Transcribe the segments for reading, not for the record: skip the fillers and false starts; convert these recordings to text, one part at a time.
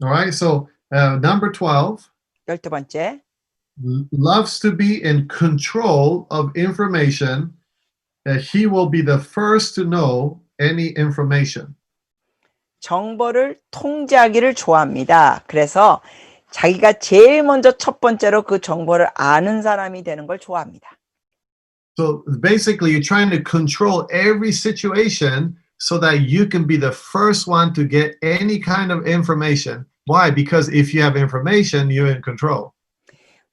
All right. So number 12 12번째. loves to be in control of information. He will be the first to know any information. 정보를 통제하기를 좋아합니다. 그래서 자기가 제일 먼저 첫 번째로 그 정보를 아는 사람이 되는 걸 좋아합니다. So basically, you're trying to control every situation so that you can be the first one to get any kind of information. Why? Because if you have information, you're in control.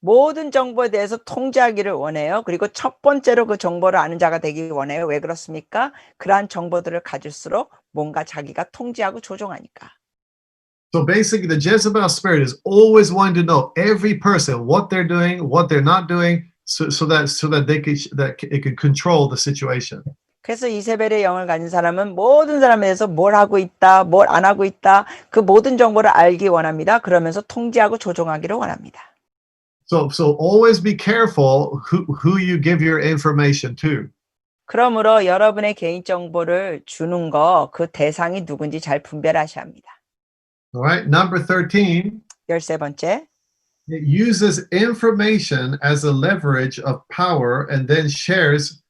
모든 정보에 대해서 통제하기를 원해요. 그리고 첫 번째로 그 정보를 아는 자가 되기 원해요. 왜 그렇습니까? 그러한 정보들을 가질수록 뭔가 자기가 통제하고 조종하니까. So basically, the Jezebel spirit is always wanting to know every person, what they're doing, what they're not doing, so that it can control the situation. 그래서 이세벨의 영을 가진 사람은 모든 사람에 대해서 뭘 하고 있다, 뭘 안 하고 있다, 그 모든 정보를 알기 원합니다. 그러면서 통제하고 조종하기를 원합니다. So always be careful who you give your information to. 그러므로 여러분의 개인 정보를 주는 거, 그 대상이 누군지 잘 분별하셔야 합니다. All right. Number 13. 13번째. It uses information as a leverage of power and then shares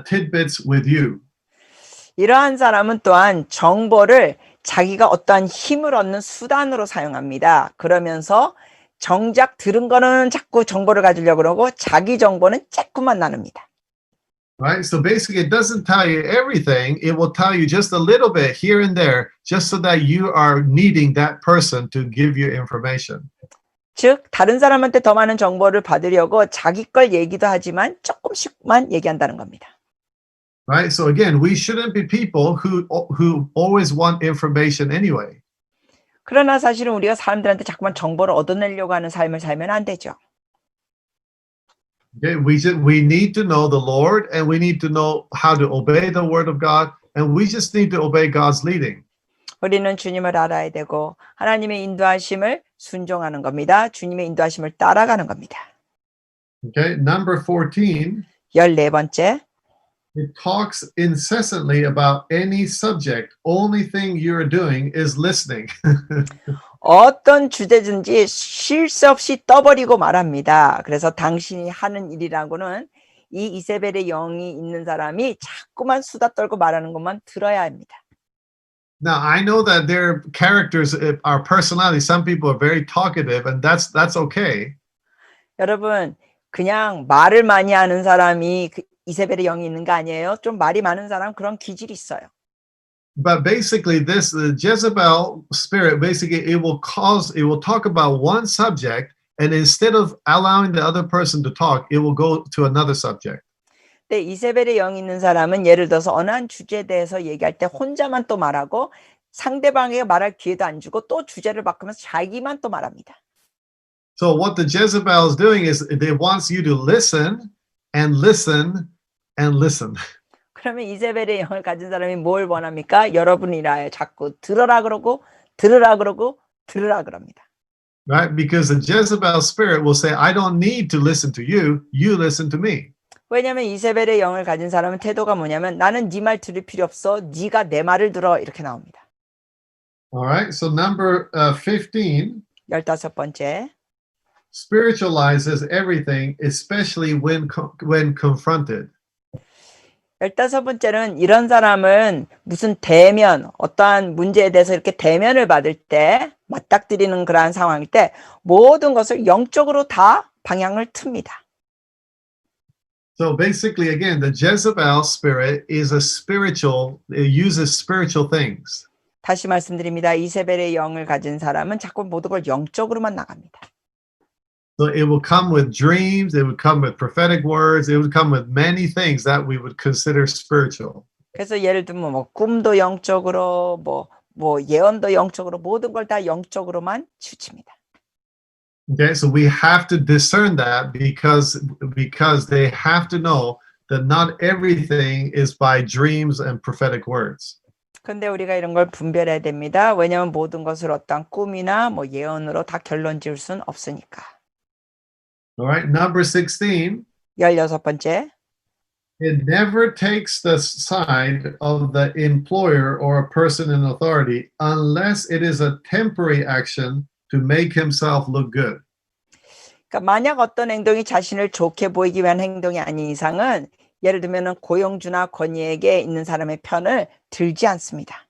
tidbits with you. 이러한 사람은 또한 정보를 자기가 어떠한 힘을 얻는 수단으로 사용합니다. 그러면서 정작 들은 거는 자꾸 정보를 가지려고 그러고 자기 정보는 조금만 나눕니다. Right? So basically, it doesn't tell you everything. It will tell you just a little bit here and there, just so that you are needing that person to give you information. 즉 다른 사람한테 더 많은 정보를 받으려고 자기 걸 얘기도 하지만 조금씩만 얘기한다는 겁니다. Right? So again, we shouldn't be people who always want information anyway. 그러나 사실은 우리가 사람들한테 자꾸만 정보를 얻어내려고 하는 삶을 살면 안 되죠. Okay? We need to know the Lord, and we need to know how to obey the word of God, and we just need to obey God's leading. 우리는 주님을 알아야 되고 하나님의 인도하심을 순종하는 겁니다. 주님의 인도하심을 따라가는 겁니다. Okay? Number 14. 14번째. It talks incessantly about any subject. Only thing you're doing is listening. 어떤 주제든지 쉴 새 없이 떠버리고 말합니다. 그래서 당신이 하는 일이라고는 이 이세벨의 영이 있는 사람이 자꾸만 수다 떨고 말하는 것만 들어야 합니다. Now, I know that their characters, our personality, some people are very talkative, and that's okay. 여러분, 그냥 말을 많이 하는 사람이 이세벨의 영이 있는 거 아니에요? 좀 말이 많은 사람 그런 기질이 있어요. But basically, the Jezebel spirit, basically, it will talk about one subject, and instead of allowing the other person to talk, it will go to another subject. 네, 이세벨의 영이 있는 사람은 예를 들어서 어느 한 주제에 대해서 얘기할 때 혼자만 또 말하고 상대방에게 말할 기회도 안 주고 또 주제를 바꾸면서 자기만 또 말합니다. So what the Jezebel is doing is they wants you to listen and listen and listen. 그러면 이세벨의 영을 가진 사람이 뭘 원합니까? 여러분이라 자꾸 들으라 그러고 들으라 그러고 들으라 그럽니다. Right? Because the Jezebel spirit will say, I don't need to listen to you, you listen to me. 왜냐하면 이세벨의 영을 가진 사람은 태도가 뭐냐면 나는 네 말 들을 필요 없어. 네가 내 말을 들어. 이렇게 나옵니다. All right. So number 15. 15번째. Spiritualizes everything, especially when confronted. 15번째는 이런 사람은 무슨 대면, 어떠한 문제에 대해서 이렇게 대면을 받을 때 맞닥뜨리는 그러한 상황일 때 모든 것을 영적으로 다 방향을 틉니다. So basically, again, the Jezebel spirit is it uses spiritual things. 다시 말씀드립니다. 이세벨의 영을 가진 사람은 자꾸 모든 걸 영적으로만 나갑니다. So it will come with dreams, it would come with prophetic words, it would come with many things that we would consider spiritual. 그래서 예를 들면 뭐 꿈도 영적으로, 뭐 예언도 영적으로 모든 걸 다 영적으로만 치우칩니다. Okay, so we have to discern that because they have to know that not everything is by dreams and prophetic words. 근데 우리가 이런 걸 분별해야 됩니다. 왜냐하면 모든 것을 어떤 꿈이나 뭐 예언으로 다 결론 지을 수는 없으니까. All right, number 16. 16번째. it never takes the side of the employer or a person in authority unless it is a temporary action to make himself look good. 그러니까 만약 어떤 행동이 자신을 좋게 보이기 위한 행동이 아닌 이상은 예를 들면은 고용주나 권위에게 있는 사람의 편을 들지 않습니다.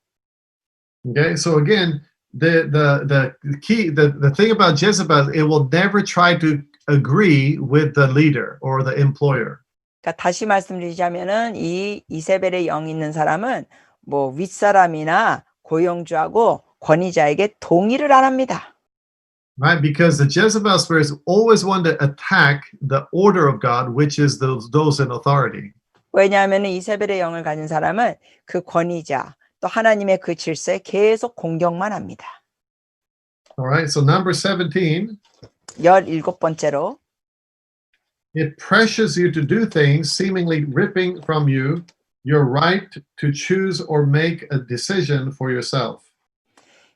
Okay, so again, the key the thing about Jezebel, it will never try to agree with the leader or the employer. 그러니까 다시 말씀드리자면은 이 이세벨의 영이 있는 사람은 뭐 윗사람이나 고용주하고 권위자에게 동의를 안 합니다. Right? Because the Jezebel spirits always want to attack the order of God, which is those in authority. 왜냐하면 이세벨의 영을 가진 사람은 그 권위자 또 하나님의 그 질서에 계속 공격만 합니다. All right, so number 17, 17번째로 it pressures you to do things, seemingly ripping from you your right to choose or make a decision for yourself.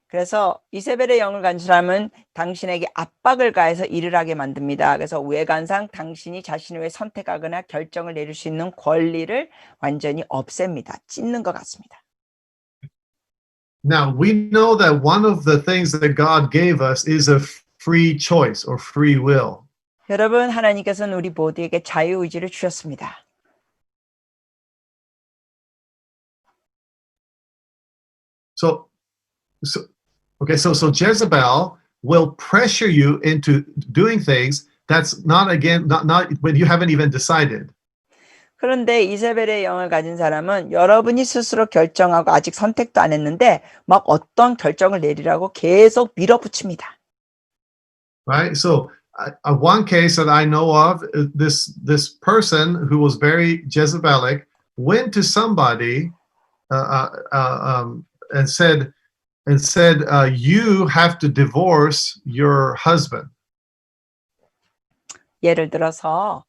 그래서 이세벨의 영을 가진 사람은 당신에게 압박을 가해서 일을 하게 만듭니다. 그래서 외관상 당신이 자신을 위해 선택하거나 결정을 내릴 수 있는 권리를 완전히 없앱니다. 찢는 것 같습니다. Now, we know that one of the things that God gave us is a free choice or free will. 여러분, 하나님께서는 우리 모두에게 자유의지를 주셨습니다. So Jezebel will pressure you into doing things that's not when you haven't even decided. 그런데 이세벨의 영을 가진 사람은 여러분이 스스로 결정하고 아직 선택도 안 했는데 막 어떤 결정을 내리라고 계속 밀어붙입니다. Right? So one case that I know of, this person who was very Jezebelic went to somebody and said, you have to divorce your husband. 예를 들어서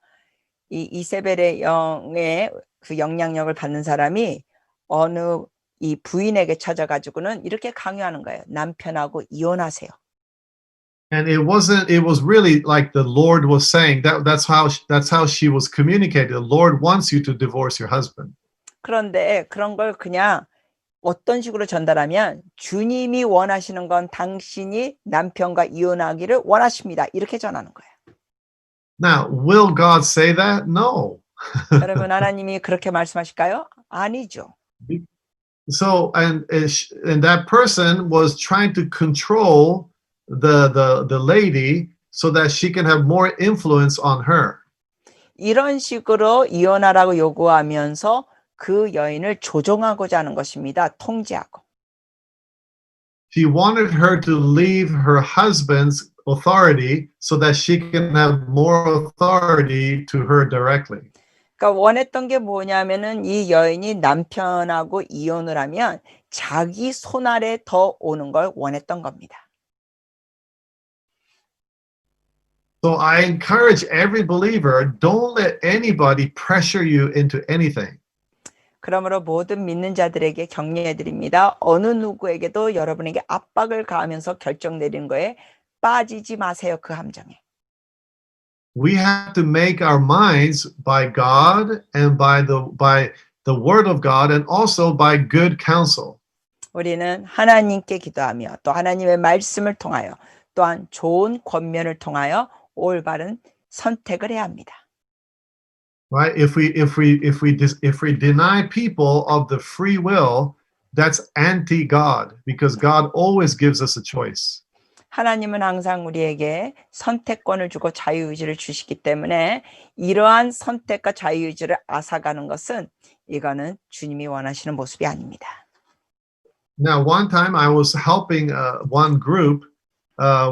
이 이세벨의 영의 그 영향력을 받는 사람이 어느 이 부인에게 찾아가지고는 이렇게 강요하는 거예요. 남편하고 이혼하세요. And it was really like the Lord was saying that's how she was communicating. The Lord wants you to divorce your husband. 그런데 그런 걸 그냥 어떤 식으로 전달하면 주님이 원하시는 건 당신이 남편과 이혼하기를 원하십니다. 이렇게 전하는 거예요. Now, will God say that? No. 여러분, 하나님이 그렇게 말씀하실까요? 아니죠. So and that person was trying to control the lady so that she can have more influence on her. 이런 식으로 이혼하라고 요구하면서 그 여인을 조종하고자 하는 것입니다. 통제하고. She wanted her to leave her husband's authority so that she can have more authority to her directly. 그러니까 원했던 게 뭐냐면은 이 여인이 남편하고 이혼을 하면 자기 손 아래 더 오는 걸 원했던 겁니다. So I encourage every believer, don't let anybody pressure you into anything. 그러므로 모든 믿는 자들에게 격려해 드립니다. 어느 누구에게도 여러분에게 압박을 가하면서 결정 내리는 거에 빠지지 마세요. 그 함정에. We have to make our minds by God and by the word of God and also by good counsel. 우리는 하나님께 기도하며 또 하나님의 말씀을 통하여 또한 좋은 권면을 통하여 올바른 선택을 해야 합니다. Right? If we deny people of the free will, that's anti-God because God always gives us a choice. 하나님은 항상 우리에게 선택권을 주고 자유의지를 주시기 때문에 이러한 선택과 자유의지를 앗아가는 것은 이거는 주님이 원하시는 모습이 아닙니다. Now, one time I was helping one group,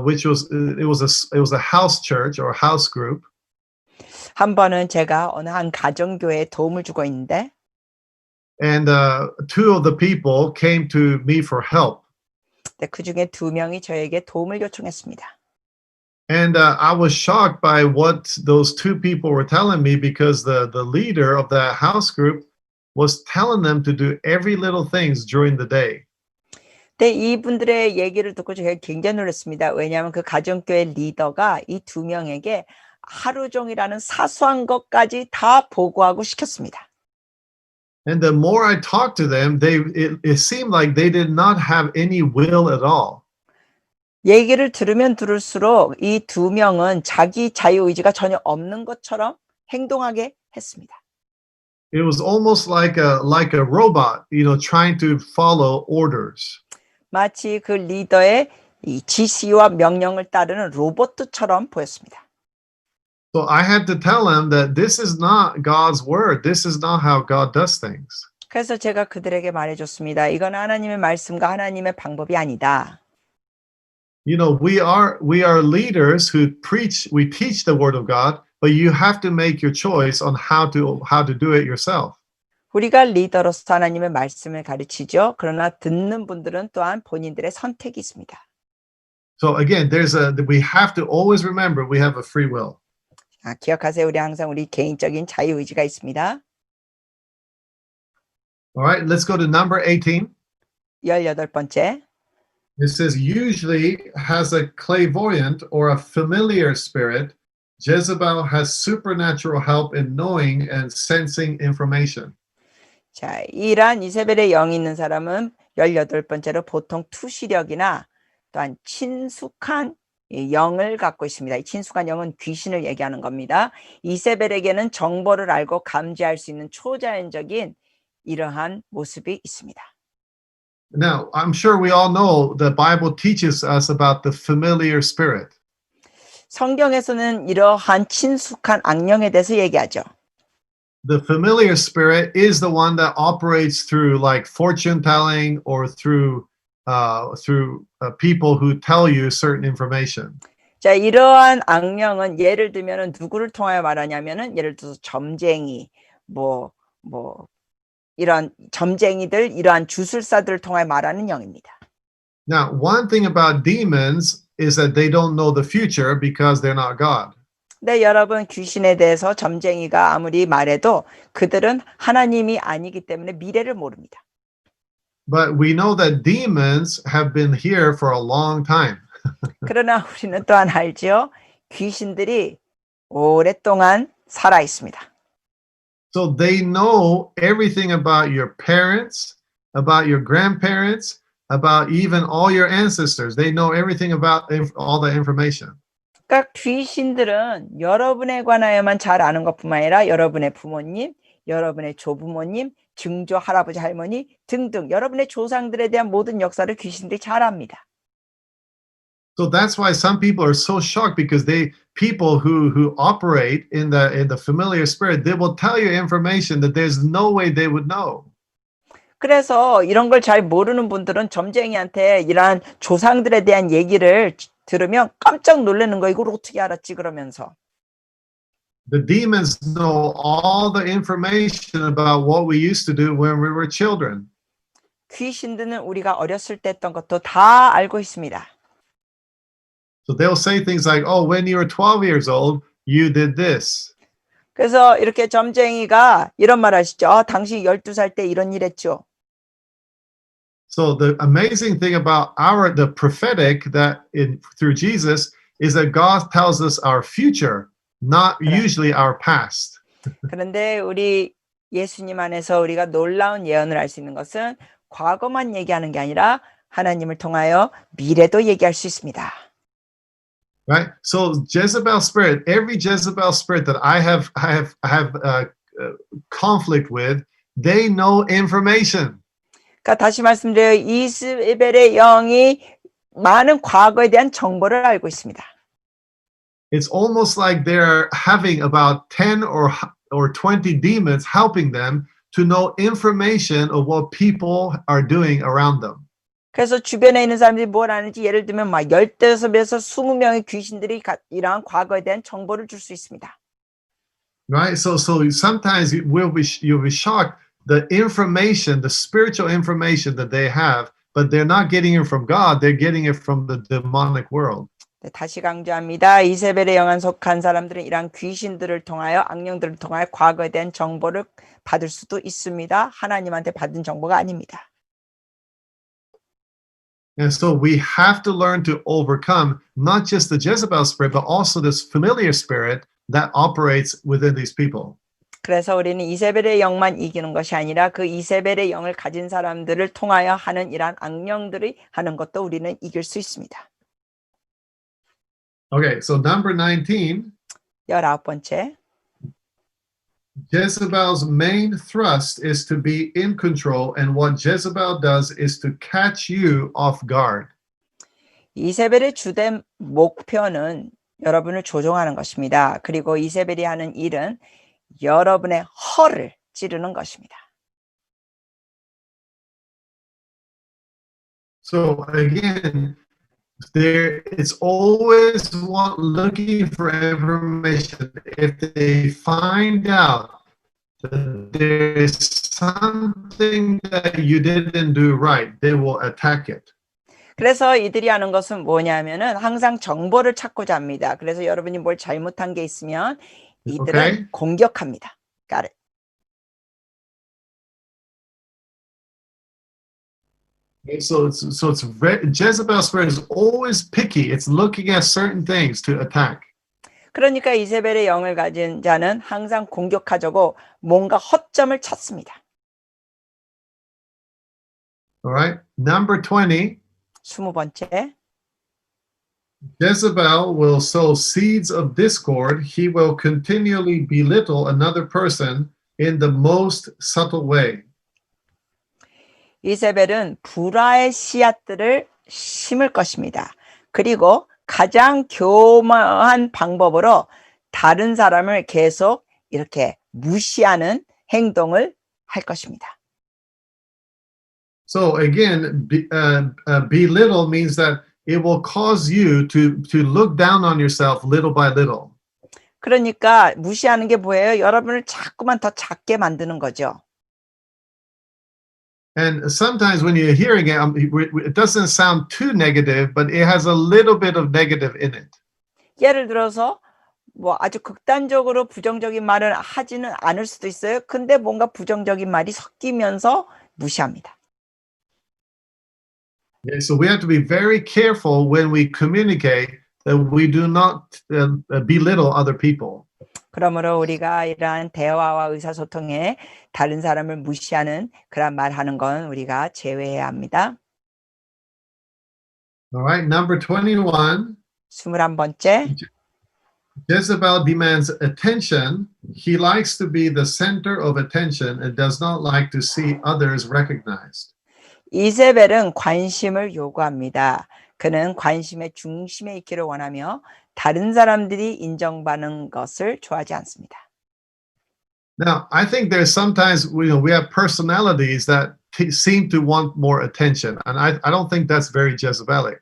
which was a house church or house group. 한 번은 제가 어느 한 가정교회에 도움을 주고 있는데 And two of the people came to me for help. 그 중에 2명이 저에게 도움을 요청했습니다. And I was shocked by what those two people were telling me because the leader of that house group was telling them to do every little things during the day. 근데 이분들의 얘기를 듣고 제가 굉장히 놀랐습니다. 왜냐하면 그 가정교회 리더가 이 2명에게 하루 종일 하는 사소한 것까지 다 보고하고 시켰습니다. And the more I talked to them, it seemed like they did not have any will at all. 얘기를 들으면 들을수록 이 두 명은 자기 자유의지가 전혀 없는 것처럼 행동하게 했습니다. It was almost like a robot, trying to follow orders. 마치 그 리더의 이 지시와 명령을 따르는 로봇처럼 보였습니다. So I had to tell them that this is not God's word. This is not how God does things. 그래서 제가 그들에게 말해줬습니다. 이건 하나님의 말씀과 하나님의 방법이 아니다. We are leaders who we teach the word of God, but you have to make your choice on how to do it yourself. 우리가 리더로서 하나님의 말씀을 가르치죠. 그러나 듣는 분들은 또한 본인들의 선택이 있습니다. So again, we have to always remember we have a free will. 기억하세요. 우리 항상 우리 개인적인 자유의지가 있습니다. All right, let's go to number 18. 18번째. It says, usually has a clairvoyant or a familiar spirit. Jezebel has supernatural help in knowing and sensing information. 자, 이러한 이세벨의 영이 있는 사람은 18번째로 보통 투시력이나 또한 친숙한 영을 갖고 있습니다. 이 친숙한 영은 귀신을 얘기하는 겁니다. 이세벨에게는 정보를 알고 감지할 수 있는 초자연적인 이러한 모습이 있습니다. Now, I'm sure we all know the Bible teaches us about the familiar spirit. 성경에서는 이러한 친숙한 악령에 대해서 얘기하죠. The familiar spirit is the one that operates through like fortune telling or through people who tell you certain information. 자, 이러한 악령은 예를 들면은 누구를 통하여 말하냐면은 예를 들어서 점쟁이, 이런 점쟁이들, 이러한 주술사들을 통하여 말하는 영입니다. Now, one thing about demons is that they don't know the future because they're not God. 네, 여러분 귀신에 대해서 점쟁이가 아무리 말해도 그들은 하나님이 아니기 때문에 미래를 모릅니다. But we know that demons have been here for a long time. 그러나 우리는 또한 알죠. 귀신들이 오랫동안 살아 있습니다. So they know everything about your parents, about your grandparents, about even all your ancestors. They know everything about all the information. 그러니까 귀신들은 여러분에 관하여만 잘 아는 것뿐만 아니라 여러분의 부모님, 여러분의 조부모님, 증조 할아버지 할머니 등등 여러분의 조상들에 대한 모든 역사를 귀신들이 잘 압니다. So that's why some people are so shocked because people who operate in the familiar spirit, they will tell you information that there's no way they would know. 그래서 이런 걸 잘 모르는 분들은 점쟁이한테 이러한 조상들에 대한 얘기를 들으면 깜짝 놀라는 거. 이걸 어떻게 알았지 그러면서. The demons know all the information about what we used to do when we were children. 귀신들은 우리가 어렸을 때 했던 것도 다 알고 있습니다. So they'll say things like, "Oh, when you were 12 years old, you did this." 그래서 이렇게 점쟁이가 이런 말 하시죠. 당신이 12살 때 이런 일 했죠. So the amazing thing about the prophetic that through Jesus is that God tells us our future, not usually our past. 그런데 우리 예수님 안에서 우리가 놀라운 예언을 할 수 있는 것은 과거만 얘기하는 게 아니라 하나님을 통하여 미래도 얘기할 수 있습니다. Right? So Jezebel spirit, every Jezebel spirit that I have conflict with, they know information. 그러니까 다시 말씀드려요. 이스벨의 영이 많은 과거에 대한 정보를 알고 있습니다. It's almost like they're having about 10 or 20 demons helping them to know information of what people are doing around them. 그래서 주변에 있는 사람들이 뭘 아는지 예를 들면 막 15에서 20명의 귀신들이 이러한 과거에 대한 정보를 줄 수 있습니다. Right? So sometimes you'll be shocked the information, the spiritual information that they have, but they're not getting it from God, they're getting it from the demonic world. 네, 다시 강조합니다. 이세벨의 영안 속한 사람들은 이러한 귀신들을 통하여 악령들을 통하여 과거에 대한 정보를 받을 수도 있습니다. 하나님한테 받은 정보가 아닙니다. And so we have to learn to overcome not just the Jezebel spirit, but also this familiar spirit that operates within these people. 그래서 우리는 이세벨의 영만 이기는 것이 아니라 그 이세벨의 영을 가진 사람들을 통하여 하는 이러한 악령들이 하는 것도 우리는 이길 수 있습니다. Okay, so number 19, 19번째. Jezebel's main thrust is to be in control, and what Jezebel does is to catch you off guard. 이세벨의 주된 목표는 여러분을 조종하는 것입니다. 그리고 이세벨이 하는 일은 여러분의 허를 찌르는 것입니다. So again, it's always looking for information. If they find out that there's something that you didn't do right, they will attack it. 그래서 이들이 하는 것은 뭐냐면은 항상 정보를 찾고자 합니다. 그래서 여러분이 뭘 잘못한 게 있으면 이들은 Okay. 공격합니다. Got it. Jezebel's spirit is always picky. It's looking at certain things to attack. 그러니까 이세벨의 영을 가진 자는 항상 공격하자고 뭔가 허점을 찾습니다. All right. Number 20. 20번째. Jezebel will sow seeds of discord. He will continually belittle another person in the most subtle way. 이세벨은 불화의 씨앗들을 심을 것입니다. 그리고 가장 교묘한 방법으로 다른 사람을 계속 이렇게 무시하는 행동을 할 것입니다. So again, belittle means that it will cause you to look down on yourself little by little. 그러니까 무시하는 게 뭐예요? 여러분을 자꾸만 더 작게 만드는 거죠. And sometimes when you're hearing it, it doesn't sound too negative, but it has a little bit of negative in it. 예를 들어서 뭐 아주 극단적으로 부정적인 말을 하지는 않을 수도 있어요. 근데 뭔가 부정적인 말이 섞이면서 무시합니다. Okay, so we have to be very careful when we communicate that we do not belittle other people. 그러므로 우리가 이러한 대화와 의사소통에 다른 사람을 무시하는 그런 말하는 건 우리가 제외해야 합니다. All right, number 21. 21번째. Jezebel demands attention. He likes to be the center of attention and does not like to see others recognized. 이세벨은 관심을 요구합니다. 그는 관심의 중심에 있기를 원하며 다른 사람들이 인정받는 것을 좋아하지 않습니다. Now, I think there's sometimes we have personalities that seem to want more attention, and I don't think that's very Jezebelic.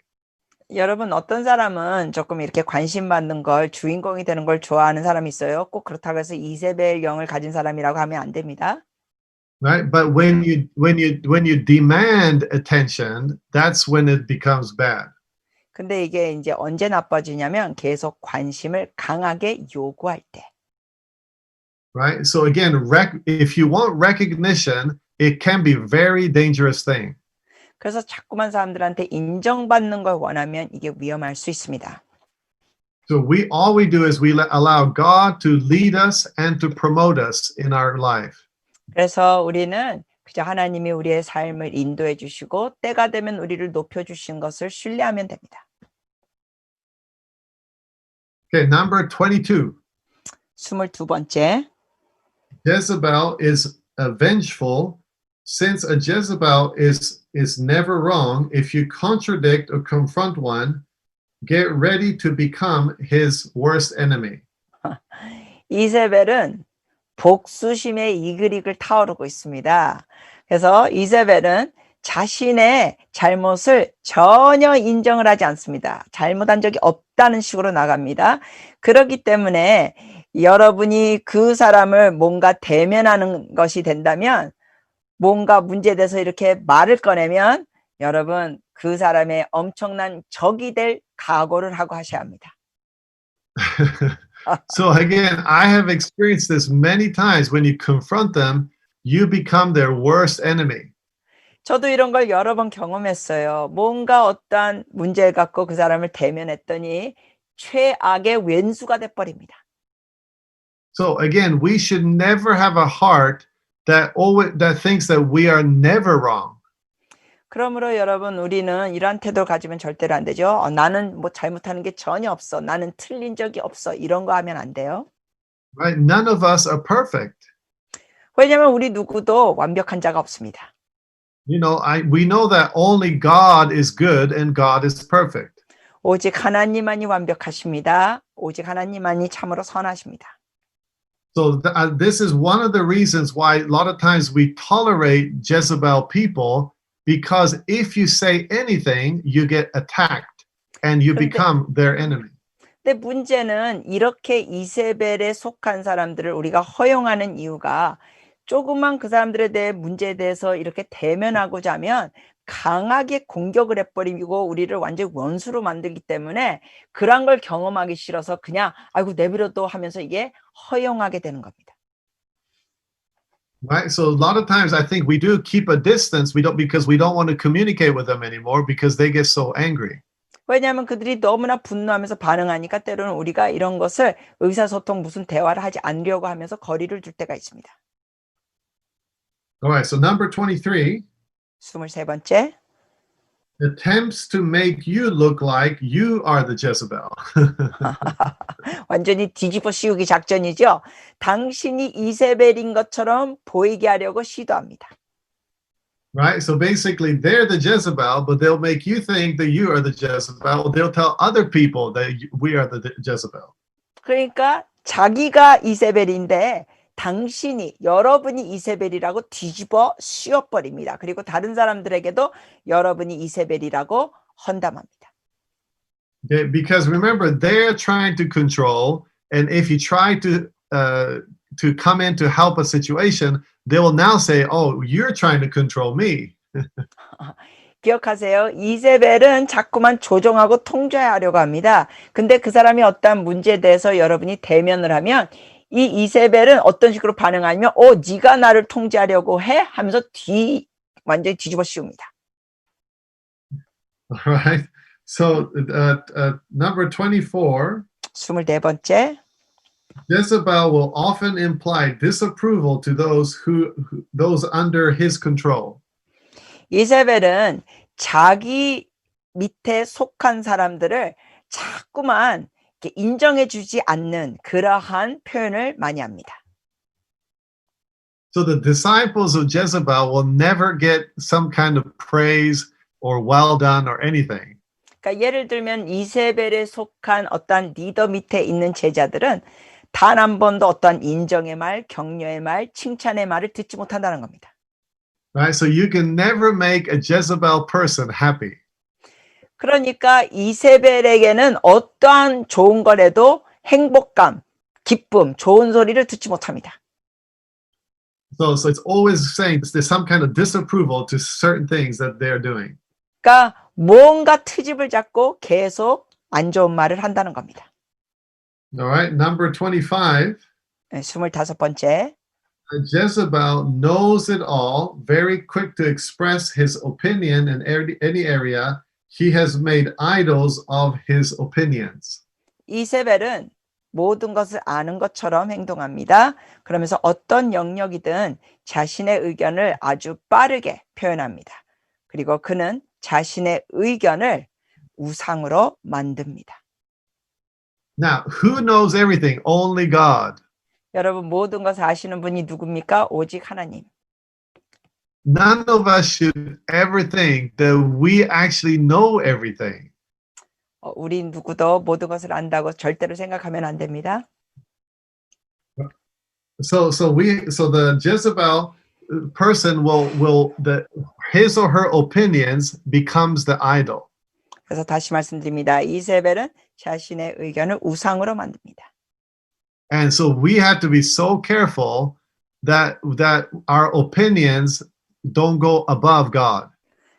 여러분 어떤 사람은 조금 이렇게 관심 받는 걸 주인공이 되는 걸 좋아하는 사람이 있어요. 꼭 그렇다고 해서 이세벨 영을 가진 사람이라고 하면 안 됩니다. Right? But when you demand attention, that's when it becomes bad. 근데 이게 이제 언제 나빠지냐면 계속 관심을 강하게 요구할 때. Right? So again, if you want recognition, it can be a very dangerous thing. 그래서 자꾸만 사람들한테 인정받는 걸 원하면 이게 위험할 수 있습니다. So all we do is we allow God to lead us and to promote us in our life. 그래서 우리는 그저 하나님이 우리의 삶을 인도해 주시고 때가 되면 우리를 높여 주신 것을 신뢰하면 됩니다. Okay, number 22. 22번째. Jezebel is vengeful. Since a Jezebel is never wrong, if you contradict or confront one, get ready to become his worst enemy. 이세벨은 복수심에 이글이글 타오르고 있습니다. 그래서 이세벨은 자신의 잘못을 전혀 인정을 하지 않습니다. 잘못한 적이 없다는 식으로 나갑니다. 그렇기 때문에 여러분이 그 사람을 뭔가 대면하는 것이 된다면 뭔가 문제돼서 이렇게 말을 꺼내면 여러분 그 사람의 엄청난 적이 될 각오를 하고 하셔야 합니다. So again, I have experienced this many times. When you confront them, you become their worst enemy. 저도 이런 걸 여러 번 경험했어요. 뭔가 어떠한 문제를 갖고 그 사람을 대면했더니 최악의 왼수가 돼버립니다. So again, we should never have a heart that thinks that we are never wrong. 그러므로 여러분 우리는 이러한 태도를 가지면 절대로 안 되죠. 나는 뭐 잘못하는 게 전혀 없어. 나는 틀린 적이 없어. 이런 거 하면 안 돼요. Right? None of us are perfect. 왜냐하면 우리 누구도 완벽한 자가 없습니다. You know, we know that only God is good and God is perfect. 오직 하나님만이 완벽하십니다. 오직 하나님만이 참으로 선하십니다. So this is one of the reasons why a lot of times we tolerate Jezebel people, because if you say anything, you get attacked and you become their enemy. 근데 문제는 이렇게 이세벨에 속한 사람들을 우리가 허용하는 이유가 조금만 그 사람들에 대해 문제에 대해서 이렇게 대면하고자 하면 강하게 공격을 해버리고 우리를 완전히 원수로 만들기 때문에 그런 걸 경험하기 싫어서 그냥 아이고 내버려둬 하면서 이게 허용하게 되는 겁니다. Right? So a lot of times I think we do keep a distance, because we don't want to communicate with them anymore because they get so angry. 왜냐하면 그들이 너무나 분노하면서 반응하니까 때로는 우리가 이런 것을 의사소통 무슨 대화를 하지 않으려고 하면서 거리를 둘 때가 있습니다. All right, so number 23, 23번째. attempts to make you look like you are the Jezebel. 완전히 뒤집어 씌우기 작전이죠. 당신이 이세벨인 것처럼 보이게 하려고 시도합니다. Right? So basically, they're the Jezebel, but they'll make you think that you are the Jezebel. They'll tell other people that we are the Jezebel. 그러니까 자기가 이세벨인데 당신이 여러분이 이세벨이라고 뒤집어 씌워버립니다. 그리고 다른 사람들에게도 여러분이 이세벨이라고 헌담합니다. Okay? Because remember, they're trying to control, and if you try to come in to help a situation, they will now say, "Oh, you're trying to control me." 기억하세요. 이세벨은 자꾸만 조종하고 통제하려고 합니다. 근데 그 사람이 어떠한 문제에 대해서 여러분이 대면을 하면 이 이세벨은 어떤 식으로 반응하냐면 네가 나를 통제하려고 해? 하면서 완전히 뒤집어 씌웁니다. All right. So number 24, 24번째. Jezebel will often imply disapproval to those under his control. 이세벨은 자기 밑에 속한 사람들을 자꾸만 이렇게 인정해주지 않는 그러한 표현을 많이 합니다. So the disciples of Jezebel will never get some kind of praise or well done or anything. 그러니까 예를 들면 이세벨에 속한 어떤 리더 밑에 있는 제자들은 단 한 번도 어떤 인정의 말, 격려의 말, 칭찬의 말을 듣지 못한다는 겁니다. Right? So you can never make a Jezebel person happy. 그러니까 이세벨에게는 어떠한 좋은 거라도 행복감, 기쁨, 좋은 소리를 듣지 못합니다. So it's always saying there's some kind of disapproval to certain things that they're doing. 그러니까 뭔가 트집을 잡고 계속 안 좋은 말을 한다는 겁니다. All right, number 25. 25번째. Jezebel knows it all, very quick to express his opinion in any area. He has made idols of his opinions. 이세벨은 모든 것을 아는 것처럼 행동합니다. 그러면서 어떤 영역이든 자신의 의견을 아주 빠르게 표현합니다. 그리고 그는 자신의 의견을 우상으로 만듭니다. Now, who knows everything? Only God. 여러분 모든 것을 아시는 분이 누굽니까? 오직 하나님. None of us should ever think that we actually know everything. 우리 누구도 모든 것을 안다고 절대로 생각하면 안 됩니다. So the Jezebel person his or her opinions becomes the idol. 그래서 다시 말씀드립니다. 이세벨은 자신의 의견을 우상으로 만듭니다. And so we have to be so careful that our opinions don't go above God.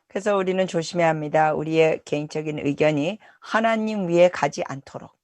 그래서 우리는 조심해야 합니다. 우리의 개인적인 의견이 하나님 위에 가지 않도록.